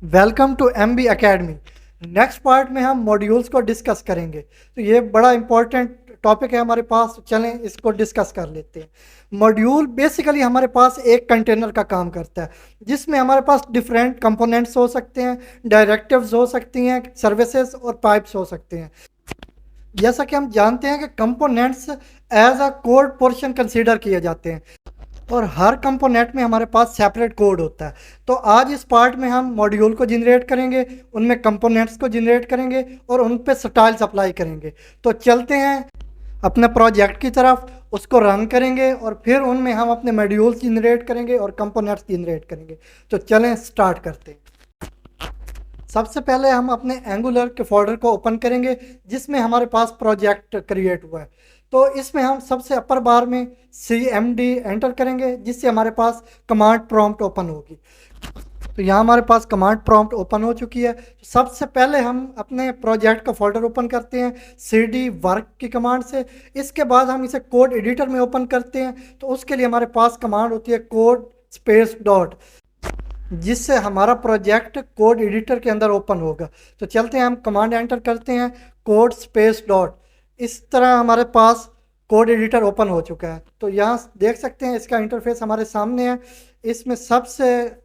Welcome to MB academy. Next part में हम modules को डिस्कस करेंगे। तो ये बड़ा इंपॉर्टेंट टॉपिक है हमारे पास, चलें इसको डिस्कस कर लेते हैं। मॉड्यूल बेसिकली हमारे पास एक कंटेनर का काम करता है, जिसमें हमारे पास डिफरेंट कंपोनेंट्स हो सकते हैं, डायरेक्टिव्स हो सकती हैं, सर्विसेज और पाइप्स हो सकते हैं। जैसा कि हम जानते हैं कि components as a code portion consider किए जाते हैं और हर कंपोनेंट में हमारे पास सेपरेट कोड होता है। तो आज इस पार्ट में हम मॉड्यूल को जनरेट करेंगे, उनमें कंपोनेंट्स को जनरेट करेंगे और उन पे स्टाइल्स अप्लाई करेंगे। तो चलते हैं अपने प्रोजेक्ट की तरफ, उसको रन करेंगे और फिर उनमें हम अपने मॉड्यूल्स जनरेट करेंगे और कंपोनेंट्स जनरेट करेंगे। तो चलें स्टार्ट करते हैं। सबसे पहले हम अपने एंगुलर के फोल्डर को ओपन करेंगे जिसमें हमारे पास प्रोजेक्ट क्रिएट हुआ है। तो इसमें हम सबसे अपर बार में CMD एंटर करेंगे, जिससे हमारे पास कमांड प्रॉम्प्ट ओपन होगी। तो यहाँ हमारे पास कमांड प्रॉम्प्ट ओपन हो चुकी है। तो सबसे पहले हम अपने प्रोजेक्ट का फोल्डर ओपन करते हैं CD वर्क की कमांड से। इसके बाद हम इसे कोड एडिटर में ओपन करते हैं। तो उसके लिए हमारे पास कमांड होती है कोड स्पेस डॉट, जिससे हमारा प्रोजेक्ट कोड एडिटर के अंदर ओपन होगा। तो चलते हैं, हम कमांड एंटर करते हैं कोड स्पेस डॉट। इस तरह हमारे पास कोड एडिटर ओपन हो चुका है। तो यहाँ देख सकते हैं इसका इंटरफेस हमारे सामने है। इसमें सबसे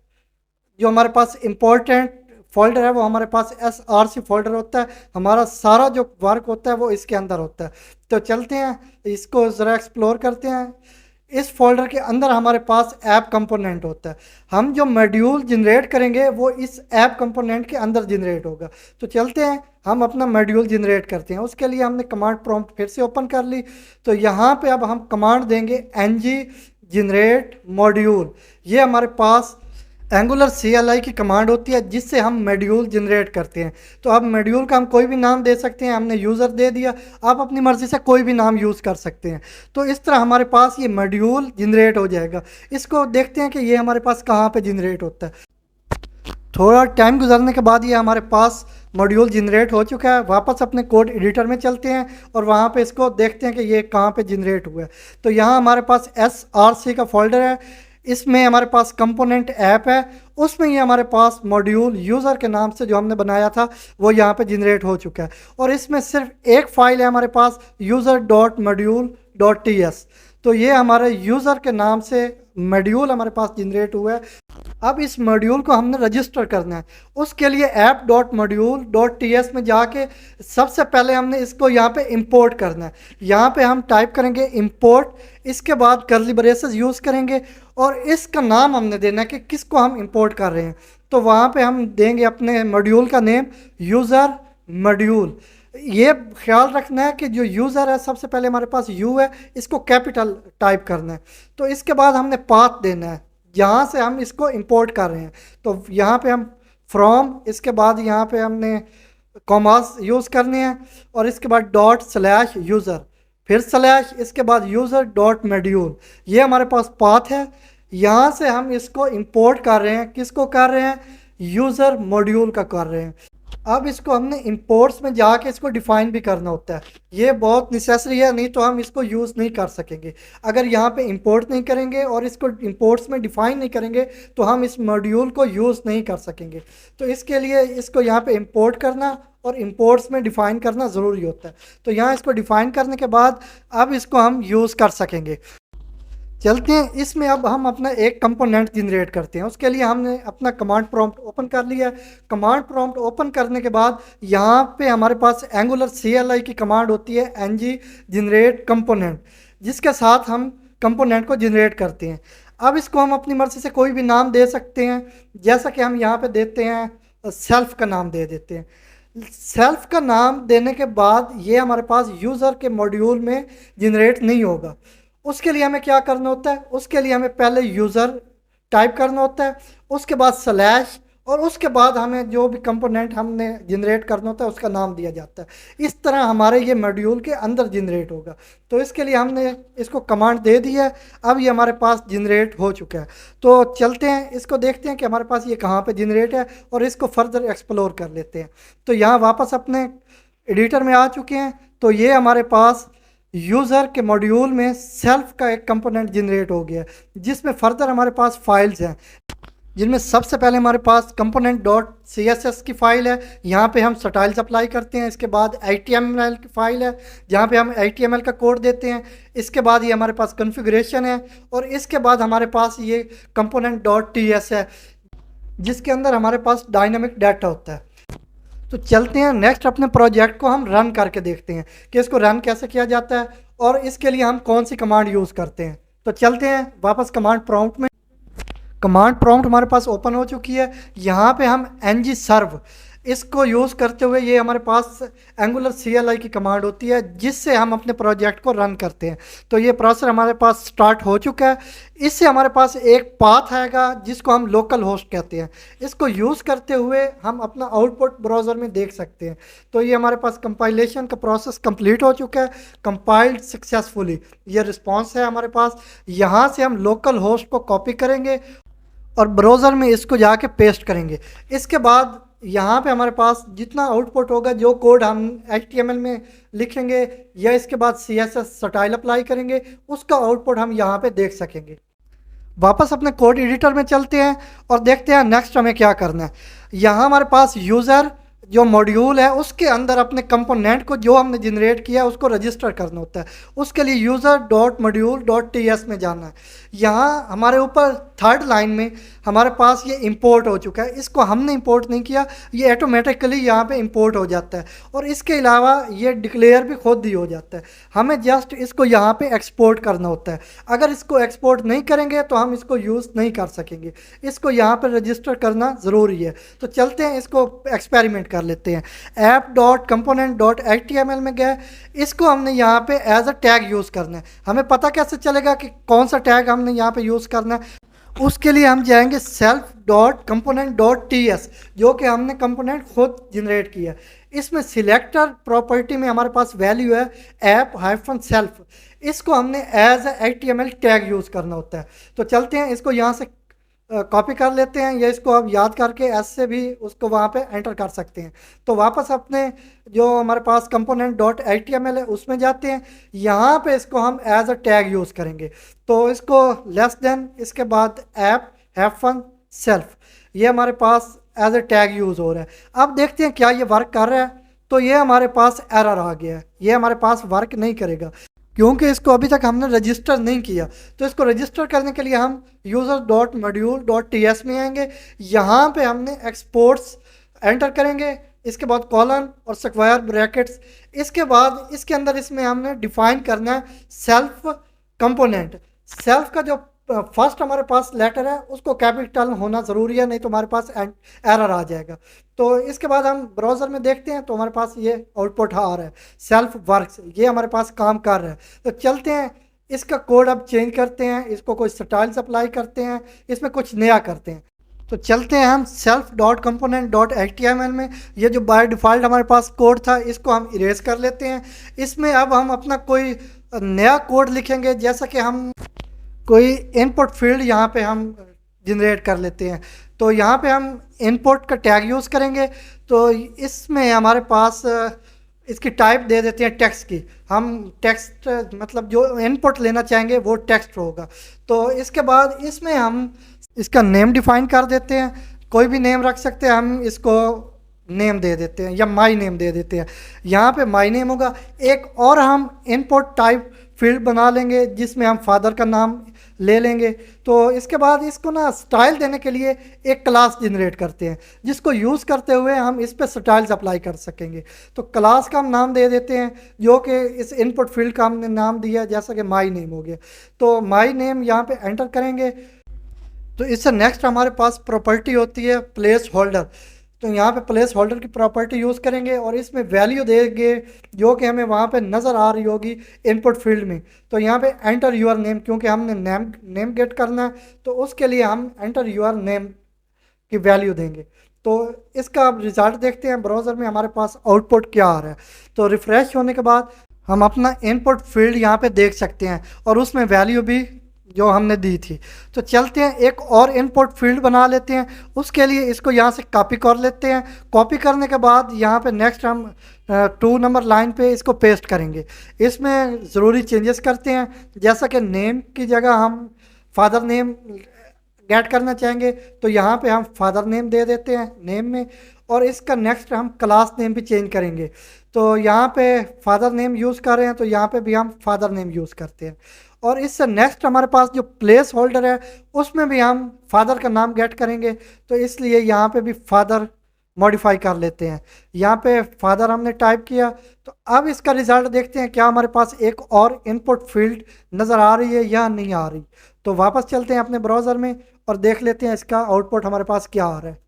जो हमारे पास इम्पोर्टेंट फोल्डर है वो हमारे पास SRC फोल्डर होता है। हमारा सारा जो वर्क होता है वो इसके अंदर होता है। तो चलते हैं, इसको ज़रा एक्सप्लोर करते हैं। इस फोल्डर के अंदर हमारे पास ऐप कंपोनेंट होता है। हम जो मॉड्यूल जनरेट करेंगे वो इस ऐप कंपोनेंट के अंदर जनरेट होगा। तो चलते हैं, हम अपना मॉड्यूल जनरेट करते हैं। उसके लिए हमने कमांड प्रॉम्प्ट फिर से ओपन कर ली। तो यहाँ पे अब हम कमांड देंगे ng जनरेट मॉड्यूल। ये हमारे पास एंगुलर CLI की कमांड होती है, जिससे हम मॉड्यूल जनरेट करते हैं। तो अब मॉड्यूल का हम कोई भी नाम दे सकते हैं। हमने यूज़र दे दिया, आप अपनी मर्ज़ी से कोई भी नाम यूज़ कर सकते हैं। तो इस तरह हमारे पास ये मॉड्यूल जनरेट हो जाएगा। इसको देखते हैं कि ये हमारे पास कहाँ पे जनरेट होता है। थोड़ा टाइम गुजरने के बाद ये हमारे पास मॉड्यूल जनरेट हो चुका है। वापस अपने कोड एडिटर में चलते हैं और वहाँ पे इसको देखते हैं कि ये कहाँ पे जनरेट हुआ है। तो यहाँ हमारे पास SRC का फोल्डर है, इसमें हमारे पास कंपोनेंट ऐप है, उसमें ये हमारे पास मॉड्यूल यूज़र के नाम से जो हमने बनाया था वो यहाँ पे जनरेट हो चुका है। और इसमें सिर्फ एक फाइल है हमारे पास user.module.ts। तो ये हमारे यूज़र के नाम से मॉड्यूल हमारे पास जनरेट हुआ है। अब इस मॉड्यूल को हमने रजिस्टर करना है। उसके लिए app.module.ts में जाके सबसे पहले हमने इसको यहाँ पे इंपोर्ट करना है। यहाँ पे हम टाइप करेंगे इंपोर्ट, इसके बाद कर्ली ब्रेसेस यूज़ करेंगे और इसका नाम हमने देना है कि किसको हम इंपोर्ट कर रहे हैं। तो वहाँ पे हम देंगे अपने मॉड्यूल का नेम यूज़र मॉड्यूल। ये ख्याल रखना है कि जो यूज़र है सबसे पहले हमारे पास यू है, इसको कैपिटल टाइप करना है। तो इसके बाद हमने पाथ देना है जहाँ से हम इसको इंपोर्ट कर रहे हैं। तो यहाँ पे हम फ्रॉम, इसके बाद यहाँ पे हमने कॉमास यूज़ करने हैं और इसके बाद डॉट स्लैश यूज़र, फिर स्लैश, इसके बाद यूज़र डॉट मॉड्यूल। ये हमारे पास पाथ है। यहाँ से हम इसको इंपोर्ट कर रहे हैं। किसको कर रहे हैं? यूज़र मॉड्यूल का कर रहे हैं। अब इसको हमने इंपोर्ट्स में जाके इसको डिफ़ाइन भी करना होता है। ये बहुत नेसेसरी है, नहीं तो हम इसको यूज़ नहीं कर सकेंगे। अगर यहाँ पे इंपोर्ट नहीं करेंगे और इसको इंपोर्ट्स में डिफ़ाइन नहीं करेंगे तो हम इस मॉड्यूल को यूज़ नहीं कर सकेंगे। तो इसके लिए इसको यहाँ पे इंपोर्ट करना और इंपोर्ट्स में डिफ़ाइन करना ज़रूरी होता है। तो यहाँ इसको डिफ़ाइन करने के बाद अब इसको हम यूज़ कर सकेंगे। चलते हैं, इसमें अब हम अपना एक कंपोनेंट जनरेट करते हैं। उसके लिए हमने अपना कमांड प्रॉम्प्ट ओपन कर लिया है। कमांड प्रॉम्प्ट ओपन करने के बाद यहाँ पे हमारे पास एंगुलर CLI की कमांड होती है ng जनरेट कंपोनेंट, जिसके साथ हम कंपोनेंट को जनरेट करते हैं। अब इसको हम अपनी मर्ज़ी से कोई भी नाम दे सकते हैं, जैसा कि हम यहाँ पे देते हैं सेल्फ का नाम दे देते हैं। सेल्फ का नाम देने के बाद ये हमारे पास यूज़र के मॉड्यूल में जनरेट नहीं होगा। उसके लिए हमें क्या करना होता है? उसके लिए हमें पहले यूज़र टाइप करना होता है, उसके बाद स्लैश, और उसके बाद हमें जो भी कंपोनेंट हमने जनरेट करना होता है उसका नाम दिया जाता है। इस तरह हमारे ये मॉड्यूल के अंदर जनरेट होगा। तो इसके लिए हमने इसको कमांड दे दी है। अब ये हमारे पास जनरेट हो चुका है। तो चलते हैं, इसको देखते हैं कि हमारे पास ये कहाँ पे जनरेट है और इसको फर्दर एक्सप्लोर कर लेते हैं। तो यहाँ वापस अपने एडिटर में आ चुके हैं। तो ये हमारे पास यूज़र के मॉड्यूल में सेल्फ का एक कंपोनेंट जनरेट हो गया, जिसमें फर्दर हमारे पास फाइल्स हैं। जिनमें सबसे पहले हमारे पास component dot C S S की फ़ाइल है। यहाँ पे हम स्टाइल्स अप्लाई करते हैं। इसके बाद HTML की फ़ाइल है जहाँ पे हम HTML का कोड देते हैं। इसके बाद ये हमारे पास कॉन्फ़िगरेशन है और इसके बाद हमारे पास ये कंपोनेंट डॉट टी एस है जिसके अंदर हमारे पास डायनामिक डाटा होता है। तो चलते हैं नेक्स्ट अपने प्रोजेक्ट को हम रन करके देखते हैं कि इसको रन कैसे किया जाता है और इसके लिए हम कौन सी कमांड यूज़ करते हैं। तो चलते हैं वापस कमांड प्रॉम्प्ट में। कमांड प्रॉम्प्ट हमारे पास ओपन हो चुकी है। यहाँ पे हम ng सर्व इसको यूज़ करते हुए, ये हमारे पास एंगुलर CLI की कमांड होती है जिससे हम अपने प्रोजेक्ट को रन करते हैं। तो ये प्रोसेस हमारे पास स्टार्ट हो चुका है। इससे हमारे पास एक पाथ आएगा जिसको हम लोकल होस्ट कहते हैं। इसको यूज़ करते हुए हम अपना आउटपुट ब्राउज़र में देख सकते हैं। तो ये हमारे पास कंपाइलेशन का प्रोसेस कंप्लीट हो चुका है, कंपाइल्ड सक्सेसफुली, ये रिस्पॉन्स है हमारे पास। यहाँ से हम लोकल होस्ट को कॉपी करेंगे और ब्राउज़र में इसको जाके पेस्ट करेंगे। इसके बाद यहाँ पे हमारे पास जितना आउटपुट होगा, जो कोड हम HTML में लिखेंगे या इसके बाद CSS स्टाइल अप्लाई करेंगे, उसका आउटपुट हम यहाँ पे देख सकेंगे। वापस अपने कोड एडिटर में चलते हैं और देखते हैं नेक्स्ट हमें क्या करना है। यहाँ हमारे पास यूज़र जो मॉड्यूल है उसके अंदर अपने कंपोनेंट को जो हमने जनरेट किया है उसको रजिस्टर करना होता है। उसके लिए user dot module dot TS में जाना है। यहाँ हमारे ऊपर थर्ड लाइन में हमारे पास ये इंपोर्ट हो चुका है। इसको हमने इंपोर्ट नहीं किया, ये ऑटोमेटिकली यहाँ पे इंपोर्ट हो जाता है। और इसके अलावा ये डिक्लेयर भी खुद ही हो जाता है। हमें जस्ट इसको यहाँ पे एक्सपोर्ट करना होता है। अगर इसको एक्सपोर्ट नहीं करेंगे तो हम इसको यूज़ नहीं कर सकेंगे। इसको यहाँ पर रजिस्टर करना ज़रूरी है। तो चलते हैं, इसको एक्सपेरिमेंट कर लेते हैं। App dot component dot HTML में गए, इसको हमने यहाँ पे एज अ टैग यूज़ करना है। हमें पता कैसे चलेगा कि कौन सा टैग हमने यहाँ पे यूज़ करना है? उसके लिए हम जाएंगे self dot component dot TS, जो कि हमने कंपोनेंट खुद जनरेट किया। इसमें सिलेक्टर प्रॉपर्टी में हमारे पास वैल्यू है ऐप हाइफन सेल्फ। इसको हमने as a HTML tag use करना होता है। तो चलते हैं, इसको यहाँ से कॉपी कर लेते हैं या इसको आप याद करके ऐसे भी उसको वहाँ पे एंटर कर सकते हैं। तो वापस अपने जो हमारे पास कंपोनेंट डॉट HTML है उसमें जाते हैं। यहाँ पे इसको हम एज अ टैग यूज़ करेंगे। तो इसको लेस देन, इसके बाद ऐप हैफन सेल्फ, ये हमारे पास एज अ टैग यूज़ हो रहा है। अब देखते हैं क्या ये वर्क कर रहा है। तो ये हमारे पास एरर आ गया है, ये हमारे पास वर्क नहीं करेगा क्योंकि इसको अभी तक हमने रजिस्टर नहीं किया। तो इसको रजिस्टर करने के लिए हम user dot module dot TS में आएंगे। यहाँ पे हमने एक्सपोर्ट्स एंटर करेंगे, इसके बाद कॉलन और स्क्वायर ब्रैकेट्स। इसके बाद इसके अंदर इसमें हमने डिफाइन करना है सेल्फ कंपोनेंट। सेल्फ का जो फर्स्ट हमारे पास लेटर है उसको कैपिटल होना ज़रूरी है, नहीं तो हमारे पास एरर आ जाएगा। तो इसके बाद हम ब्राउज़र में देखते हैं तो हमारे पास ये आउटपुट आ रहा है सेल्फ वर्क्स, ये हमारे पास काम कर रहा है। तो चलते हैं, इसका कोड अब चेंज करते हैं, इसको कोई स्टाइल्स अप्लाई करते हैं, इसमें कुछ नया करते हैं। तो चलते हैं हम self dot component dot HTML में। ये जो बाय डिफ़ॉल्ट हमारे पास कोड था इसको हम इरेज कर लेते हैं। इसमें अब हम अपना कोई नया कोड लिखेंगे, जैसा कि हम कोई इनपुट फील्ड यहाँ पे हम जनरेट कर लेते हैं। तो यहाँ पे हम इनपुट का टैग यूज़ करेंगे। तो इसमें हमारे पास इसकी टाइप दे देते हैं टेक्स्ट की। हम टेक्स्ट मतलब जो इनपुट लेना चाहेंगे वो टेक्स्ट होगा। तो इसके बाद इसमें हम इसका नेम डिफाइन कर देते हैं, कोई भी नेम रख सकते हैं। हम इसको नेम दे देते हैं या माई नेम दे देते हैं। यहाँ पे माई नेम होगा। एक और हम इनपुट टाइप फील्ड बना लेंगे जिसमें हम फादर का नाम ले लेंगे। तो इसके बाद इसको ना स्टाइल देने के लिए एक क्लास जनरेट करते हैं जिसको यूज़ करते हुए हम इस पर स्टाइल्स अप्लाई कर सकेंगे। तो क्लास का हम नाम दे देते हैं जो कि इस इनपुट फील्ड का हमने नाम दिया, जैसा कि माई नेम हो गया। तो माई नेम यहाँ पे एंटर करेंगे। तो इससे नेक्स्ट हमारे पास प्रॉपर्टी होती है प्लेस होल्डर। तो यहाँ पे प्लेस होल्डर की प्रॉपर्टी यूज़ करेंगे और इसमें वैल्यू देंगे जो कि हमें वहाँ पे नज़र आ रही होगी इनपुट फील्ड में। तो यहाँ पे एंटर यूर नेम, क्योंकि हमने नेम गेट करना है तो उसके लिए हम एंटर यूर नेम की वैल्यू देंगे। तो इसका अब रिज़ल्ट देखते हैं ब्राउज़र में हमारे पास आउटपुट क्या आ रहा है। तो रिफ़्रेश होने के बाद हम अपना इनपुट फील्ड यहाँ पे देख सकते हैं और उसमें वैल्यू भी जो हमने दी थी। तो चलते हैं, एक और इनपुट फील्ड बना लेते हैं। उसके लिए इसको यहाँ से कॉपी कर लेते हैं। कॉपी करने के बाद यहाँ पे नेक्स्ट हम 2 नंबर लाइन पे इसको पेस्ट करेंगे। इसमें ज़रूरी चेंजेस करते हैं, जैसा कि नेम की जगह हम फादर नेम गेट करना चाहेंगे तो यहाँ पे हम फादर नेम दे देते हैं नेम में, और इसका नेक्स्ट हम क्लास नेम भी चेंज करेंगे। तो यहाँ पे फादर नेम यूज़ कर रहे हैं तो यहाँ पे भी हम फादर नेम यूज़ करते हैं। और इससे नेक्स्ट हमारे पास जो प्लेस होल्डर है उसमें भी हम फादर का नाम गेट करेंगे, तो इसलिए यहाँ पे भी फादर मॉडिफाई कर लेते हैं। यहाँ पे फादर हमने टाइप किया, तो अब इसका रिजल्ट देखते हैं क्या हमारे पास एक और इनपुट फील्ड नज़र आ रही है या नहीं आ रही। तो वापस चलते हैं अपने ब्राउज़र में और देख लेते हैं इसका आउटपुट हमारे पास क्या आ रहा है।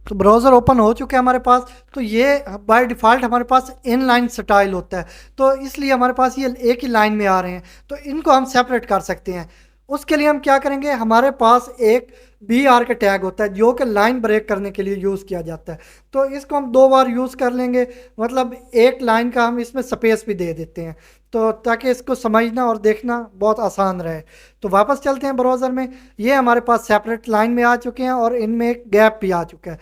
तो ब्राउज़र ओपन हो चुके हैं हमारे पास। तो ये बाय डिफ़ॉल्ट हमारे पास इनलाइन स्टाइल होता है, तो इसलिए हमारे पास ये एक ही लाइन में आ रहे हैं, तो इनको हम सेपरेट कर सकते हैं। उसके लिए हम क्या करेंगे, हमारे पास एक BR का टैग होता है जो कि लाइन ब्रेक करने के लिए यूज़ किया जाता है, तो इसको हम 2 बार यूज़ कर लेंगे, मतलब एक लाइन का हम इसमें स्पेस भी दे देते हैं, तो ताकि इसको समझना और देखना बहुत आसान रहे। तो वापस चलते हैं ब्राउज़र में, ये हमारे पास सेपरेट लाइन में आ चुके हैं और इनमें एक गैप भी आ चुका है।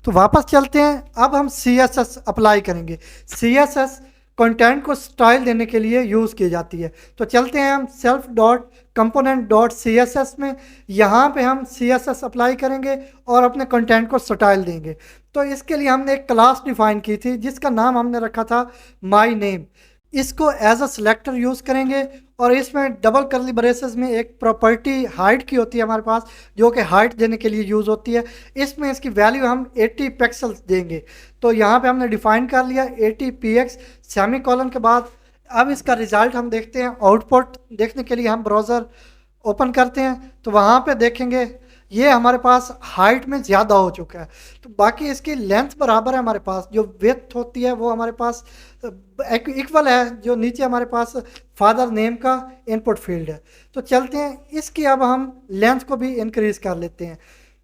तो वापस चलते हैं, अब हम CSS अप्लाई करेंगे। CSS कंटेंट को स्टाइल देने के लिए यूज़ की जाती है। तो चलते हैं हम self dot component dot CSS में, यहाँ पे हम CSS अप्लाई करेंगे और अपने कंटेंट को स्टाइल देंगे। तो इसके लिए हमने एक क्लास डिफाइन की थी जिसका नाम हमने रखा था माई नेम। इसको एज अ सिलेक्टर यूज़ करेंगे और इसमें डबल करली ब्रेसेस में एक प्रॉपर्टी हाइट की होती है हमारे पास, जो कि हाइट देने के लिए यूज़ होती है। इसमें इसकी वैल्यू हम 80 पिक्सल्स देंगे। तो यहाँ पे हमने डिफाइन कर लिया 80 px सेमी कॉलन के बाद। अब इसका रिज़ल्ट हम देखते हैं। आउटपुट देखने के लिए हम ब्राउज़र ओपन करते हैं, तो वहाँ पे देखेंगे ये हमारे पास हाइट में ज़्यादा हो चुका है। तो बाकी इसकी लेंथ बराबर है हमारे पास, जो विड्थ होती है वो हमारे पास इक्वल है जो नीचे हमारे पास फादर नेम का इनपुट फील्ड है। तो चलते हैं, इसकी अब हम लेंथ को भी इंक्रीज़ कर लेते हैं।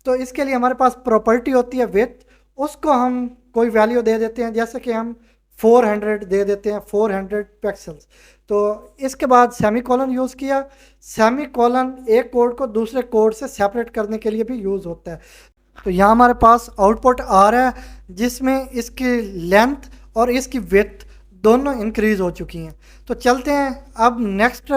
तो इसके लिए हमारे पास प्रॉपर्टी होती है विड्थ, उसको हम कोई वैल्यू दे देते हैं, जैसे कि हम 400 दे देते हैं, 400 पिक्सल्स। तो इसके बाद सेमी कॉलन यूज़ किया। सेमी कॉलन एक कोड को दूसरे कोड से सेपरेट करने के लिए भी यूज़ होता है। तो यहाँ हमारे पास आउटपुट आ रहा है जिसमें इसकी लेंथ और इसकी विड्थ दोनों इंक्रीज़ हो चुकी हैं। तो चलते हैं अब नेक्स्ट,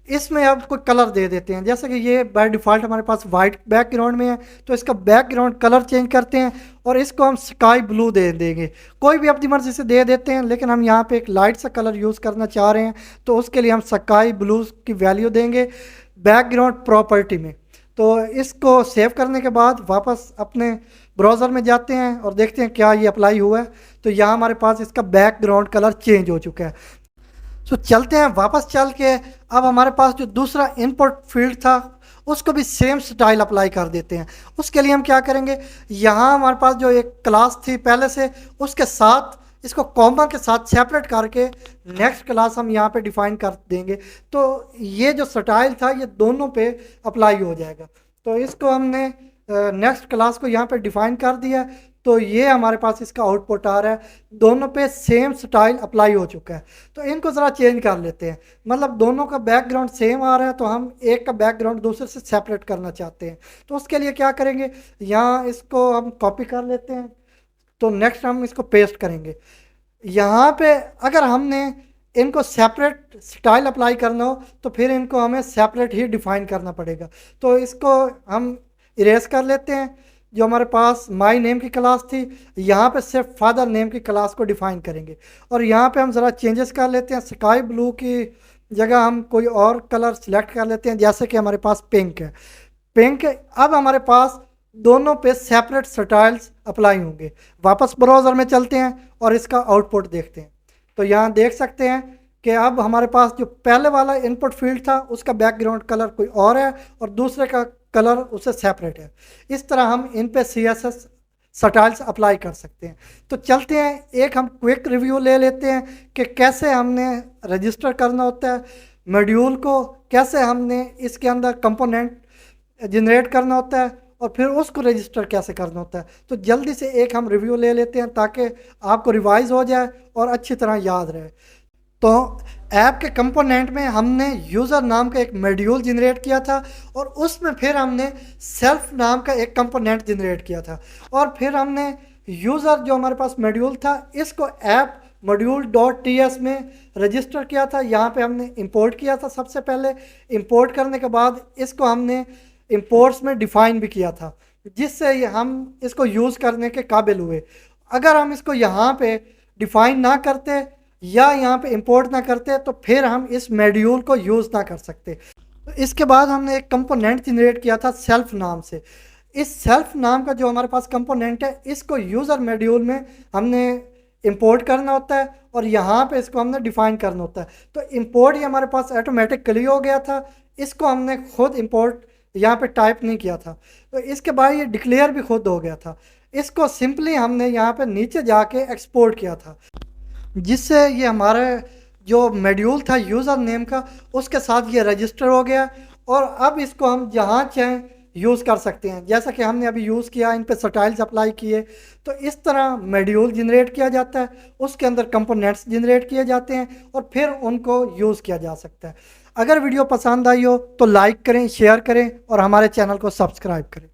इसमें अब कोई कलर दे देते हैं, जैसे कि ये बाय डिफ़ॉल्ट हमारे पास वाइट बैकग्राउंड में है, तो इसका बैकग्राउंड कलर चेंज करते हैं और इसको हम स्काई ब्लू दे देंगे। कोई भी अपनी मर्ज़ी से दे देते हैं, लेकिन हम यहाँ पे एक लाइट सा कलर यूज़ करना चाह रहे हैं, तो उसके लिए हम स्काई ब्लू की वैल्यू देंगे बैकग्राउंड प्रॉपर्टी में। तो इसको सेव करने के बाद वापस अपने ब्राउज़र में जाते हैं और देखते हैं क्या ये अप्लाई हुआ है। तो यहाँ हमारे पास इसका बैकग्राउंड कलर चेंज हो चुका है। तो चलते हैं वापस चल के, अब हमारे पास जो दूसरा इनपुट फील्ड था उसको भी सेम स्टाइल अप्लाई कर देते हैं। उसके लिए हम क्या करेंगे, यहाँ हमारे पास जो एक क्लास थी पहले से, उसके साथ इसको कॉमा के साथ सेपरेट करके नेक्स्ट क्लास हम यहाँ पे डिफाइन कर देंगे। तो ये जो स्टाइल था ये दोनों पे अप्लाई हो जाएगा। तो इसको हमने नेक्स्ट क्लास को यहाँ पे डिफाइन कर दिया, तो ये हमारे पास इसका आउटपुट आ रहा है, दोनों पे सेम स्टाइल अप्लाई हो चुका है। तो इनको ज़रा चेंज कर लेते हैं, मतलब दोनों का बैकग्राउंड सेम आ रहा है, तो हम एक का बैकग्राउंड दूसरे से सेपरेट करना चाहते हैं। तो उसके लिए क्या करेंगे, यहाँ इसको हम कॉपी कर लेते हैं, तो नेक्स्ट हम इसको पेस्ट करेंगे। यहाँ पे अगर हमने इनको सेपरेट स्टाइल अप्लाई करना हो तो फिर इनको हमें सेपरेट ही डिफाइन करना पड़ेगा। तो इसको हम इरेज कर लेते हैं। जो हमारे पास माई नेम की क्लास थी, यहाँ पे सिर्फ फादर नेम की क्लास को डिफाइन करेंगे और यहाँ पे हम ज़रा चेंजेस कर लेते हैं। स्काई ब्लू की जगह हम कोई और कलर सिलेक्ट कर लेते हैं, जैसे कि हमारे पास पिंक है। पिंक अब हमारे पास दोनों पे सेपरेट स्टाइल्स अप्लाई होंगे। वापस ब्राउज़र में चलते हैं और इसका आउटपुट देखते हैं। तो यहाँ देख सकते हैं कि अब हमारे पास जो पहले वाला इनपुट फील्ड था उसका बैकग्राउंड कलर कोई और है और दूसरे का कलर उससे सेपरेट है। इस तरह हम इन पे CSS स्टाइल्स अप्लाई कर सकते हैं। तो चलते हैं, एक हम क्विक रिव्यू ले लेते हैं कि कैसे हमने रजिस्टर करना होता है मॉड्यूल को, कैसे हमने इसके अंदर कंपोनेंट जनरेट करना होता है और फिर उसको रजिस्टर कैसे करना होता है। तो जल्दी से एक हम रिव्यू ले लेते हैं ताकि आपको रिवाइज हो जाए और अच्छी तरह याद रहे। तो ऐप के कंपोनेंट में हमने यूज़र नाम का एक मॉड्यूल जनरेट किया था और उसमें फिर हमने सेल्फ नाम का एक कंपोनेंट जनरेट किया था और फिर हमने यूज़र जो हमारे पास मॉड्यूल था इसको ऐप module.ts में रजिस्टर किया था। यहाँ पे हमने इंपोर्ट किया था। सबसे पहले इंपोर्ट करने के बाद इसको हमने इंपोर्ट्स में डिफाइन भी किया था, जिससे हम इसको यूज़ करने के काबिल हुए। अगर हम इसको यहाँ पे डिफाइन ना करते या यहाँ पे इंपोर्ट ना करते तो फिर हम इस मॉड्यूल को यूज़ ना कर सकते। तो इसके बाद हमने एक कंपोनेंट जनरेट किया था सेल्फ नाम से। इस सेल्फ नाम का जो हमारे पास कंपोनेंट है, इसको यूज़र मॉड्यूल में हमने इंपोर्ट करना होता है और यहाँ पे इसको हमने डिफाइन करना होता है। तो इंपोर्ट ये हमारे पास ऑटोमेटिकली हो गया था, इसको हमने खुद इंपोर्ट यहाँ पे टाइप नहीं किया था। तो इसके बाद ये डिक्लेयर भी खुद हो गया था। इसको सिंपली हमने यहाँ पे नीचे जाके एक्सपोर्ट किया था, जिससे ये हमारे जो मॉड्यूल था यूज़र नेम का, उसके साथ ये रजिस्टर हो गया और अब इसको हम जहाँ चाहें यूज़ कर सकते हैं। जैसा कि हमने अभी यूज़ किया, इन पे स्टाइल्स अप्लाई किए, तो इस तरह मॉड्यूल जनरेट किया जाता है, उसके अंदर कंपोनेंट्स जनरेट किए जाते हैं और फिर उनको यूज़ किया जा सकता है। अगर वीडियो पसंद आई हो तो लाइक करें, शेयर करें और हमारे चैनल को सब्सक्राइब करें।